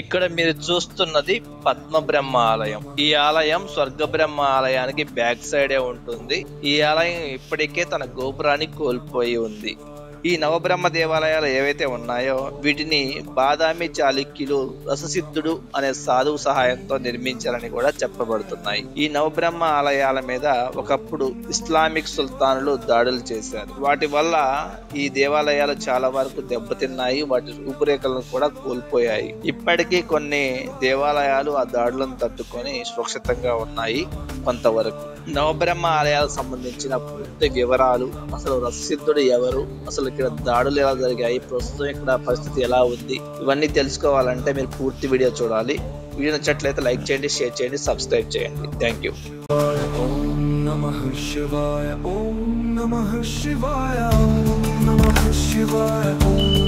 ఇక్కడ మీరు చూస్తున్నది పద్మబ్రహ్మ ఆలయం. ఈ ఆలయం స్వర్గబ్రహ్మ ఆలయానికి బ్యాక్ సైడే ఉంటుంది. ఈ ఆలయం ఇప్పటికే తన గోపురాన్ని కోల్పోయి ఉంది. ఈ నవబ్రహ్మ దేవాలయాలు ఏవైతే ఉన్నాయో వీటిని బాదామి చాళుక్యులు రససిద్ధుడు అనే సాధువు సహాయంతో నిర్మించారని కూడా చెప్పబడుతున్నాయి. ఈ నవబ్రహ్మ ఆలయాల మీద ఒకప్పుడు ఇస్లామిక్ సుల్తానులు దాడులు చేశారు. వాటి వల్ల ఈ దేవాలయాలు చాలా వరకు దెబ్బతిన్నాయి. వాటి రూపురేఖలను కూడా కోల్పోయాయి. ఇప్పటికీ కొన్ని దేవాలయాలు ఆ దాడులను తట్టుకొని సురక్షితంగా ఉన్నాయి. కొంతవరకు నవబ్రహ్మ ఆలయాలకు సంబంధించిన పూర్తి వివరాలు, అసలు రససిద్ధుడు ఎవరు, అసలు ఇక్కడ దాడులు ఎలా జరిగాయి, ప్రస్తుతం ఇక్కడ పరిస్థితి ఎలా ఉంది, ఇవన్నీ తెలుసుకోవాలంటే మీరు పూర్తి వీడియో చూడాలి. వీడియో నచ్చినట్లయితే లైక్ చేయండి, షేర్ చేయండి, సబ్స్క్రైబ్ చేయండి. Thank you. ఓం నమః శివాయ, ఓం నమః శివాయ, ఓం నమః శివాయ, ఓం